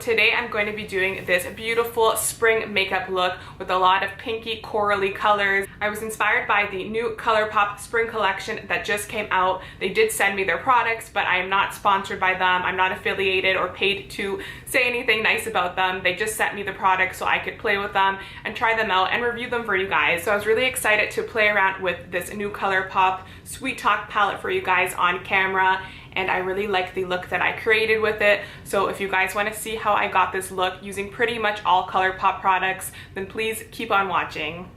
today I'm going to be doing this beautiful spring makeup look with a lot of pinky corally colors. I was inspired by the new Colourpop spring collection that just came out. They did send me their products, but I am not sponsored by them. I'm not affiliated or paid to say anything nice about them. They just sent me the products so I could play with them and try them out and review them for you guys. So I was really excited to play around with this new Colourpop Sweet Talk palette for you guys on camera. And I really like the look that I created with it. So if you guys want to see how I got this look using pretty much all Colourpop products, then please keep on watching.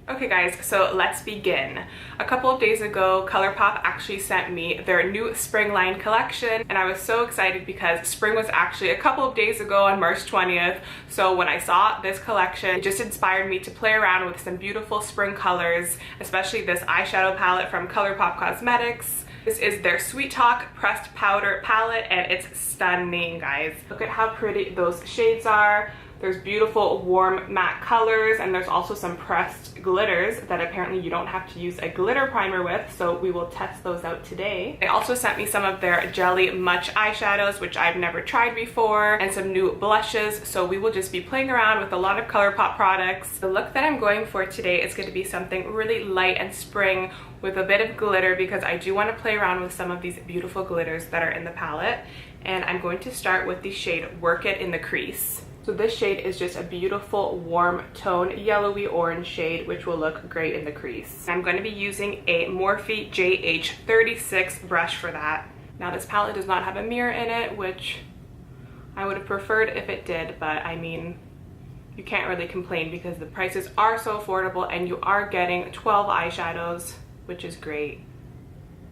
Okay guys, so let's begin. A couple of days ago, Colourpop actually sent me their new spring line collection, and I was so excited because spring was actually a couple of days ago on March 20th. So when I saw this collection, it just inspired me to play around with some beautiful spring colors, especially this eyeshadow palette from Colourpop Cosmetics. This is their Sweet Talk Pressed Powder palette, and it's stunning, guys. Look at how pretty those shades are. There's beautiful warm matte colors, and there's also some pressed glitters that apparently you don't have to use a glitter primer with, so we will test those out today. They also sent me some of their Jelly Much eyeshadows, which I've never tried before, and some new blushes, so we will just be playing around with a lot of Colourpop products. The look that I'm going for today is going to be something really light and spring with a bit of glitter, because I do want to play around with some of these beautiful glitters that are in the palette. And I'm going to start with the shade Work It in the Crease. So this shade is just a beautiful warm tone yellowy orange shade, which will look great in the crease. I'm going to be using a Morphe JH36 brush for that. Now this palette does not have a mirror in it, which I would have preferred if it did, but I mean, you can't really complain because the prices are so affordable and you are getting 12 eyeshadows, which is great.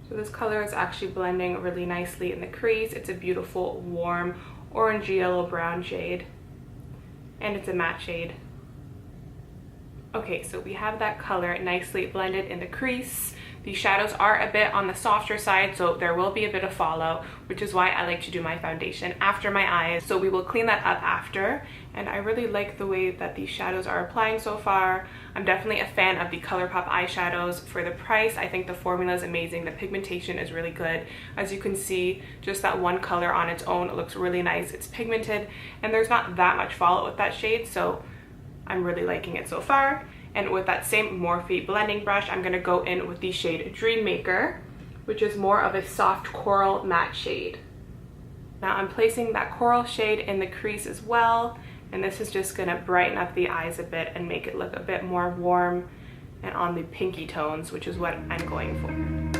So this color is actually blending really nicely in the crease. It's a beautiful warm orange yellow brown shade, and it's a matte shade. Okay, so we have that color nicely blended in the crease. These shadows are a bit on the softer side, so there will be a bit of fallout, which is why I like to do my foundation after my eyes. So we will clean that up after, and I really like the way that these shadows are applying so far. I'm definitely a fan of the Colourpop eyeshadows. For the price, I think the formula is amazing. The pigmentation is really good. As you can see, just that one color on its own looks really nice. It's pigmented, and there's not that much fallout with that shade, so I'm really liking it so far. And with that same Morphe blending brush, I'm going to go in with the shade Dream Maker, which is more of a soft coral matte shade. Now I'm placing that coral shade in the crease as well, and this is just going to brighten up the eyes a bit and make it look a bit more warm and on the pinky tones, which is what I'm going for.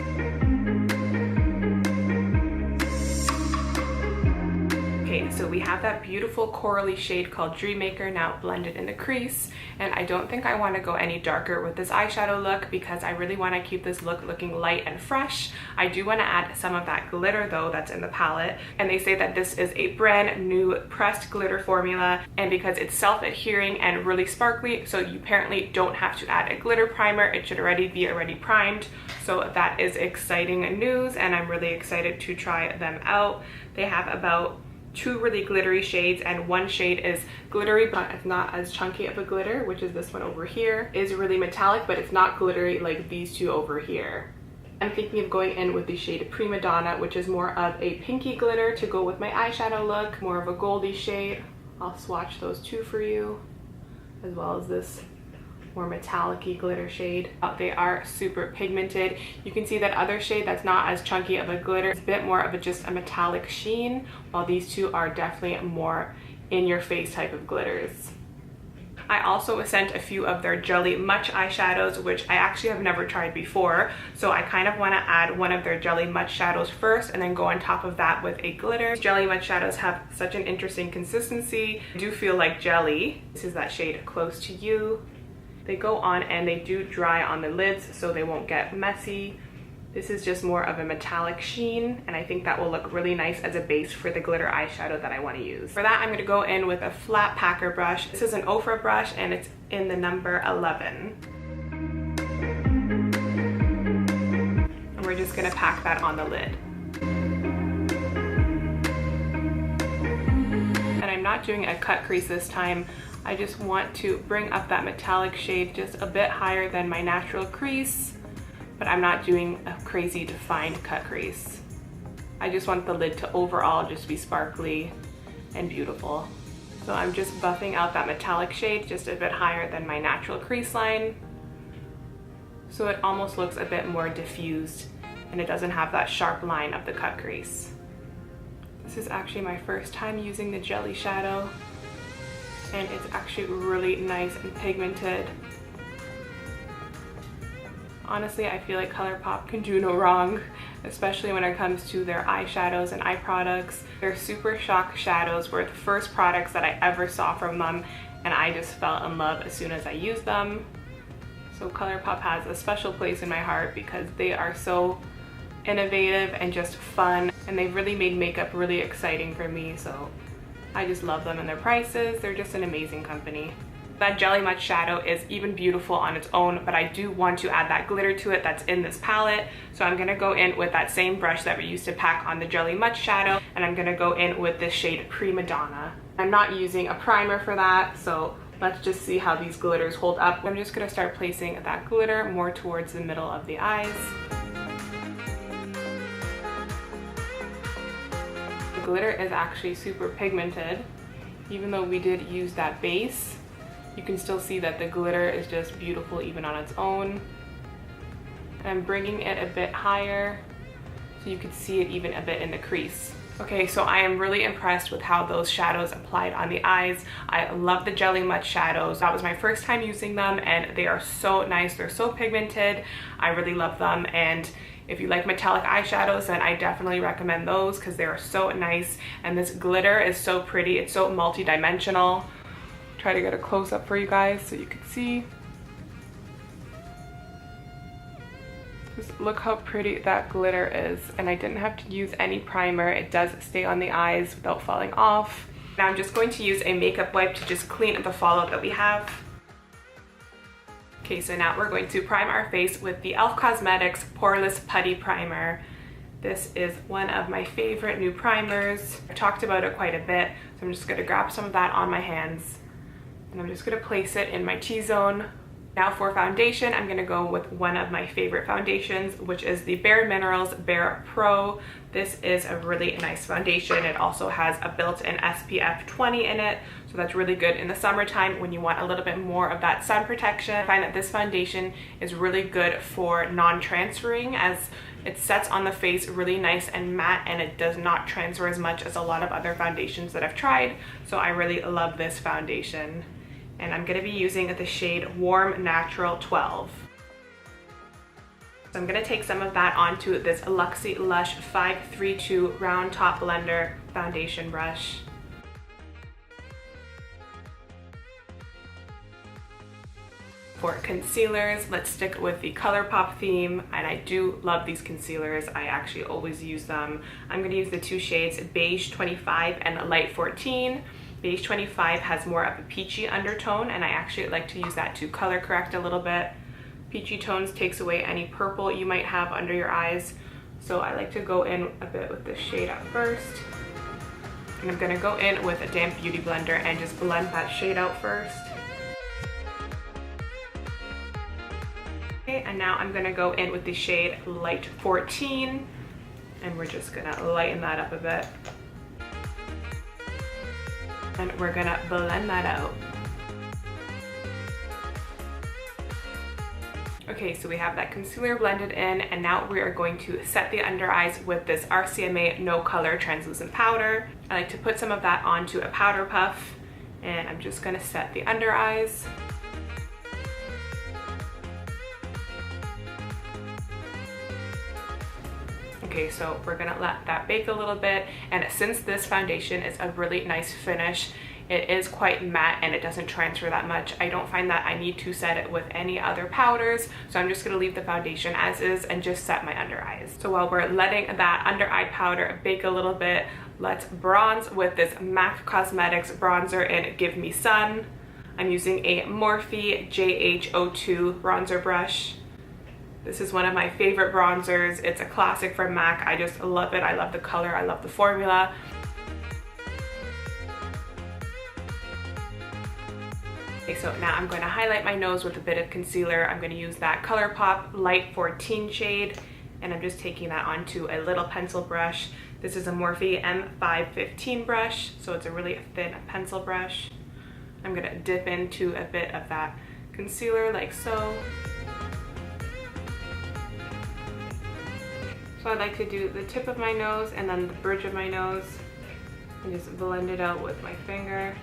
Okay, so we have that beautiful corally shade called Dream Maker now blended in the crease, and I don't think I want to go any darker with this eyeshadow look because I really want to keep this look looking light and fresh. I do want to add some of that glitter though that's in the palette, and they say that this is a brand new pressed glitter formula, and because it's self-adhering and really sparkly, so you apparently don't have to add a glitter primer. It should already be primed, so that is exciting news, and I'm really excited to try them out. They have about 2 really glittery shades, and one shade is glittery but it's not as chunky of a glitter, which is this one over here. It is really metallic, but it's not glittery like these two over here. I'm thinking of going in with the shade Prima Donna, which is more of a pinky glitter to go with my eyeshadow look, more of a goldy shade. I'll swatch those two for you, as well as this more metallic-y glitter shade. They are super pigmented. You can see that other shade that's not as chunky of a glitter. It's a bit more of just a metallic sheen, while these two are definitely more in-your-face type of glitters. I also was sent a few of their Jelly Much eyeshadows, which I actually have never tried before, so I kind of want to add one of their Jelly Much shadows first and then go on top of that with a glitter. Jelly Much shadows have such an interesting consistency. I do feel like jelly. This is that shade Close to You. They go on and they do dry on the lids, so they won't get messy. This is just more of a metallic sheen, and I think that will look really nice as a base for the glitter eyeshadow that I want to use. For that, I'm going to go in with a flat packer brush. This is an Ofra brush, and it's in the number 11. And we're just going to pack that on the lid. And I'm not doing a cut crease this time. I just want to bring up that metallic shade just a bit higher than my natural crease, but I'm not doing a crazy defined cut crease. I just want the lid to overall just be sparkly and beautiful. So I'm just buffing out that metallic shade just a bit higher than my natural crease line, so it almost looks a bit more diffused and it doesn't have that sharp line of the cut crease. This is actually my first time using the jelly shadow, and it's actually really nice and pigmented. Honestly, I feel like Colourpop can do no wrong, especially when it comes to their eyeshadows and eye products. Their SuperShock shadows were the first products that I ever saw from them, and I just fell in love as soon as I used them. So Colourpop has a special place in my heart because they are so innovative and just fun, and they've really made makeup really exciting for me, so I just love them and their prices. They're just an amazing company. That Jelly Much shadow is even beautiful on its own, but I do want to add that glitter to it that's in this palette. So I'm gonna go in with that same brush that we used to pack on the Jelly Much shadow, and I'm gonna go in with this shade Prima Donna. I'm not using a primer for that, so let's just see how these glitters hold up. I'm just gonna start placing that glitter more towards the middle of the eyes. The glitter is actually super pigmented. Even though we did use that base, you can still see that the glitter is just beautiful even on its own. And I'm bringing it a bit higher so you can see it even a bit in the crease. Okay, so I am really impressed with how those shadows applied on the eyes. I love the Jelly Much shadows. That was my first time using them, and they are so nice. They're so pigmented. I really love them, and if you like metallic eyeshadows, then I definitely recommend those because they are so nice. And this glitter is so pretty. It's so multi-dimensional. Try to get a close-up for you guys so you can see. Just look how pretty that glitter is, and I didn't have to use any primer. It does stay on the eyes without falling off. Now I'm just going to use a makeup wipe to just clean the fallout that we have. Okay, so now we're going to prime our face with the E.L.F. Cosmetics Poreless Putty Primer. This is one of my favorite new primers. I talked about it quite a bit, so I'm just going to grab some of that on my hands, and I'm just going to place it in my T-zone. Now for foundation, I'm going to go with one of my favorite foundations, which is the Bare Minerals Bare Pro. This is a really nice foundation. It also has a built-in SPF 20 in it, so that's really good in the summertime when you want a little bit more of that sun protection. I find that this foundation is really good for non-transferring, as it sets on the face really nice and matte, and it does not transfer as much as a lot of other foundations that I've tried. So I really love this foundation. And I'm gonna be using the shade Warm Natural 12. So I'm gonna take some of that onto this Luxie Lush 532 Round Top Blender foundation brush. For concealers, let's stick with the Colourpop theme, and I do love these concealers. I actually always use them. I'm gonna use the two shades Beige 25 and Light 14. Beige 25 has more of a peachy undertone, and I actually like to use that to color correct a little bit. Peachy tones takes away any purple you might have under your eyes, so I like to go in a bit with this shade at first. And I'm gonna go in with a damp beauty blender and just blend that shade out first. Okay, and now I'm gonna go in with the shade Light 14, and we're just gonna lighten that up a bit. And we're gonna blend that out. Okay, so we have that concealer blended in, and now we are going to set the under eyes with this RCMA No Color Translucent Powder. I like to put some of that onto a powder puff, and I'm just gonna set the under eyes. Okay, so we're gonna let that bake a little bit, and since this foundation is a really nice finish, it is quite matte and it doesn't transfer that much. I don't find that I need to set it with any other powders, so I'm just gonna leave the foundation as is and just set my under eyes. So while we're letting that under eye powder bake a little bit, let's bronze with this M.A.C Cosmetics bronzer in Give Me Sun. I'm using a Morphe JH02 bronzer brush. This is one of my favorite bronzers. It's a classic from M.A.C. I just love it. I love the color. I love the formula. Okay, so now I'm going to highlight my nose with a bit of concealer. I'm going to use that Colourpop Light 14 shade, and I'm just taking that onto a little pencil brush This is a Morphe M515 brush, so it's a really thin pencil brush. I'm gonna dip into a bit of that concealer like so. So I like to do the tip of my nose and then the bridge of my nose and just blend it out with my finger.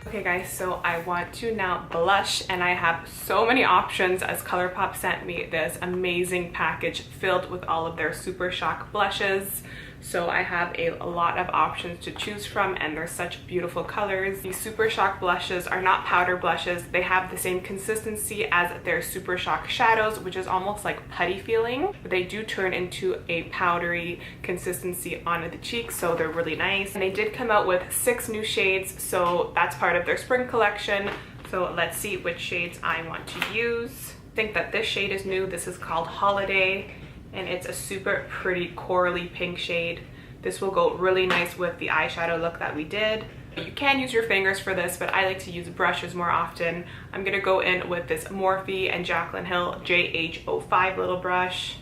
Okay guys, so I want to now blush, and I have so many options as Colourpop sent me this amazing package filled with all of their SuperShock blushes. So I have a lot of options to choose from, and they're such beautiful colors. These SuperShock blushes are not powder blushes. They have the same consistency as their SuperShock shadows, which is almost like putty feeling, but they do turn into a powdery consistency on the cheeks, so they're really nice. And they did come out with 6 new shades, so that's part of their spring collection. So let's see which shades I want to use. I think that this shade is new. This is called Holiday, and it's a super pretty corally pink shade. This will go really nice with the eyeshadow look that we did. You can use your fingers for this, but I like to use brushes more often. I'm gonna go in with this Morphe and Jaclyn Hill JH05 little brush.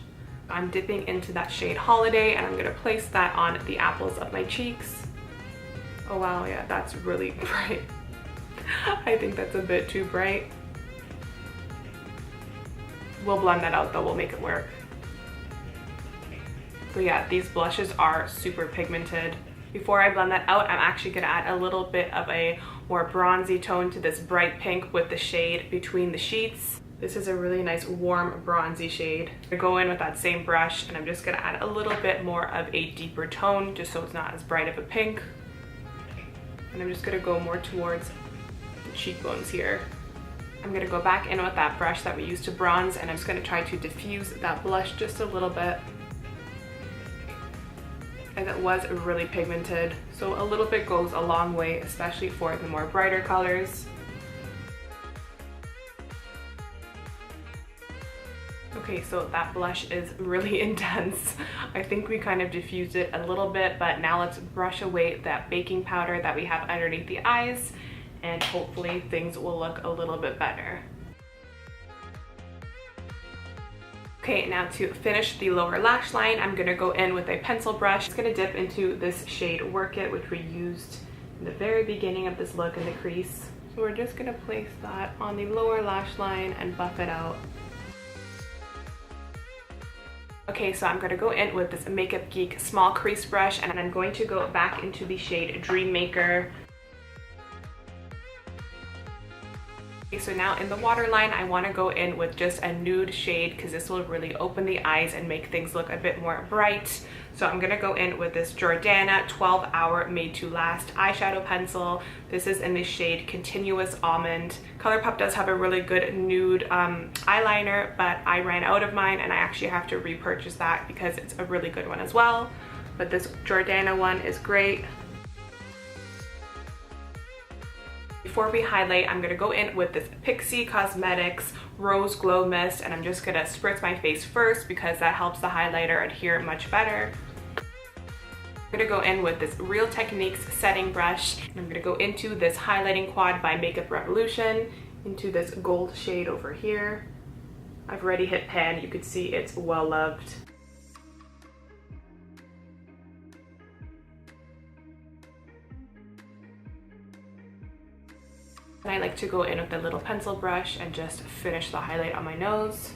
I'm dipping into that shade Holiday, and I'm gonna place that on the apples of my cheeks. Oh wow, yeah, that's really bright. I think that's a bit too bright. We'll blend that out though, we'll make it work. So yeah, these blushes are super pigmented. Before I blend that out, I'm actually gonna add a little bit of a more bronzy tone to this bright pink with the shade Between the Sheets. This is a really nice warm bronzy shade. I'm gonna go in with that same brush, and I'm just gonna add a little bit more of a deeper tone just so it's not as bright of a pink. And I'm just gonna go more towards the cheekbones here. I'm gonna go back in with that brush that we used to bronze, and I'm just gonna try to diffuse that blush just a little bit. And it was really pigmented, so a little bit goes a long way, especially for the more brighter colors. Okay, so that blush is really intense. I think we kind of diffused it a little bit, but now let's brush away that baking powder that we have underneath the eyes, and hopefully things will look a little bit better. Okay, now to finish the lower lash line, I'm gonna go in with a pencil brush. It's gonna dip into this shade Work It, which we used in the very beginning of this look in the crease. So we're just gonna place that on the lower lash line and buff it out. Okay, so I'm gonna go in with this Makeup Geek small crease brush, and I'm going to go back into the shade Dream Maker. Okay, so now in the waterline, I want to go in with just a nude shade because this will really open the eyes and make things look a bit more bright. So I'm going to go in with this Jordana 12 Hour Made to Last eyeshadow pencil. This is in the shade Continuous Almond. Colourpop does have a really good nude eyeliner, but I ran out of mine and I actually have to repurchase that because it's a really good one as well. But this Jordana one is great. Before we highlight, I'm going to go in with this PIXI Cosmetics Rose Glow Mist, and I'm just going to spritz my face first because that helps the highlighter adhere much better. I'm going to go in with this Real Techniques setting brush, and I'm going to go into this highlighting quad by Makeup Revolution, into this gold shade over here. I've already hit pan, you can see it's well loved. And I like to go in with a little pencil brush and just finish the highlight on my nose.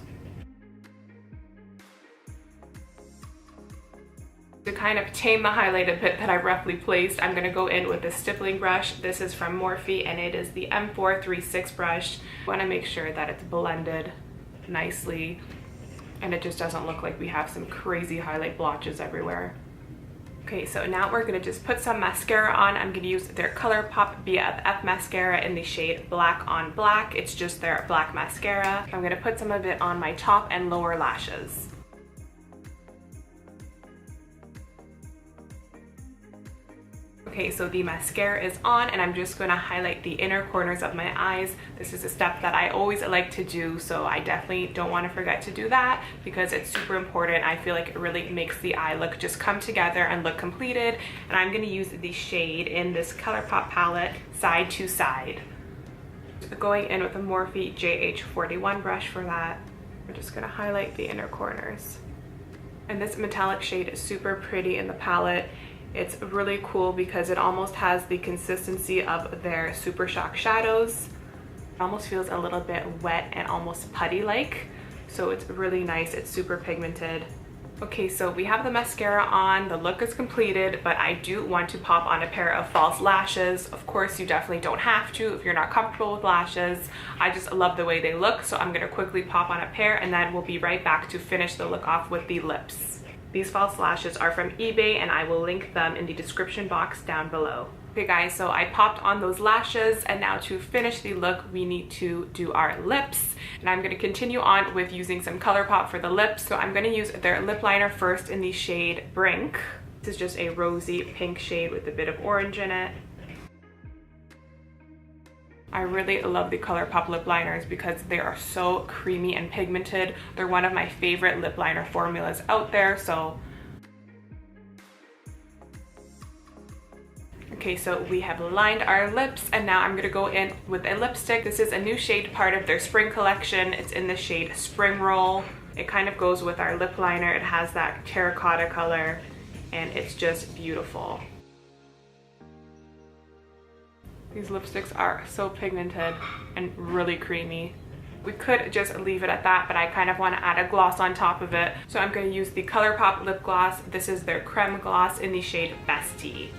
To kind of tame the highlight a bit that I roughly placed, I'm going to go in with a stippling brush. This is from Morphe and it is the M436 brush. I want to make sure that it's blended nicely and it just doesn't look like we have some crazy highlight blotches everywhere. Okay, so now we're gonna just put some mascara on. I'm gonna use their Colourpop BFF mascara in the shade Black on Black. It's just their black mascara. I'm gonna put some of it on my top and lower lashes. Okay, so the mascara is on and I'm just going to highlight the inner corners of my eyes. This is a step that I always like to do, so I definitely don't want to forget to do that because it's super important. I feel like it really makes the eye look just come together and look completed. And I'm going to use the shade in this Colourpop palette Side to Side. Going in with a Morphe JH41 brush for that. I'm just gonna highlight the inner corners. And this metallic shade is super pretty in the palette. It's really cool because it almost has the consistency of their SuperShock shadows. It almost feels a little bit wet and almost putty-like. So it's really nice. It's super pigmented. Okay, so we have the mascara on, the look is completed, but I do want to pop on a pair of false lashes. Of course, you definitely don't have to if you're not comfortable with lashes. I just love the way they look, so I'm gonna quickly pop on a pair and then we'll be right back to finish the look off with the lips. These false lashes are from eBay and I will link them in the description box down below. Okay guys, so I popped on those lashes and now to finish the look, we need to do our lips. And I'm going to continue on with using some Colourpop for the lips. So I'm going to use their lip liner first in the shade Brink. This is just a rosy pink shade with a bit of orange in it. I really love the Colourpop lip liners because they are so creamy and pigmented. They're one of my favorite lip liner formulas out there, so okay, so we have lined our lips and now I'm gonna go in with a lipstick. This is a new shade, part of their spring collection. It's in the shade Spring Roll. It kind of goes with our lip liner. It has that terracotta color and it's just beautiful. These lipsticks are so pigmented and really creamy. We could just leave it at that, but I kind of want to add a gloss on top of it. So I'm going to use the Colourpop lip gloss. This is their Creme gloss in the shade Bestie.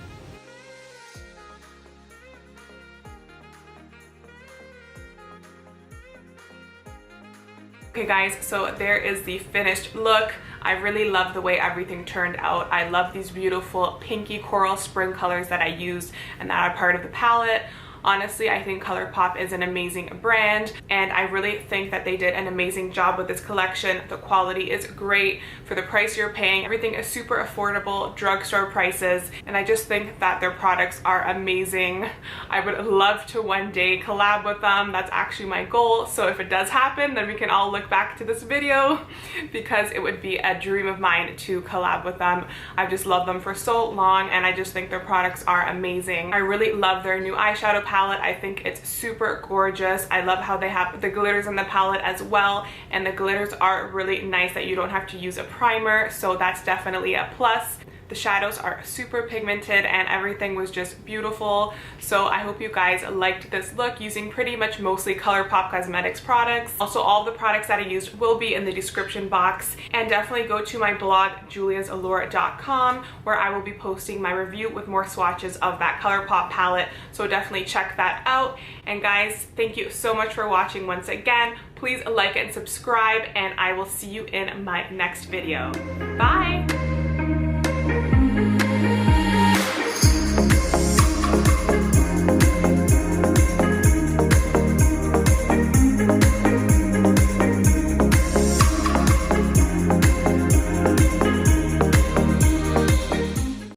Okay guys, so there is the finished look. I really love the way everything turned out. I love these beautiful pinky coral spring colors that I used and that are part of the palette. Honestly, I think Colourpop is an amazing brand and I really think that they did an amazing job with this collection. The quality is great for the price you're paying. Everything is super affordable, drugstore prices, and I just think that their products are amazing. I would love to one day collab with them. That's actually my goal. So if it does happen, then we can all look back to this video because it would be a dream of mine to collab with them. I've just loved them for so long and I just think their products are amazing. I really love their new eyeshadow palette. I think it's super gorgeous. I love how they have the glitters in the palette as well, and the glitters are really nice that you don't have to use a primer, so that's definitely a plus. The shadows are super pigmented and everything was just beautiful. So I hope you guys liked this look using pretty much mostly Colourpop Cosmetics products. Also, all the products that I used will be in the description box, and definitely go to my blog JULIASALLURE.com where I will be posting my review with more swatches of that Colourpop palette. So definitely check that out. And guys, thank you so much for watching once again. Please like and subscribe and I will see you in my next video. Bye!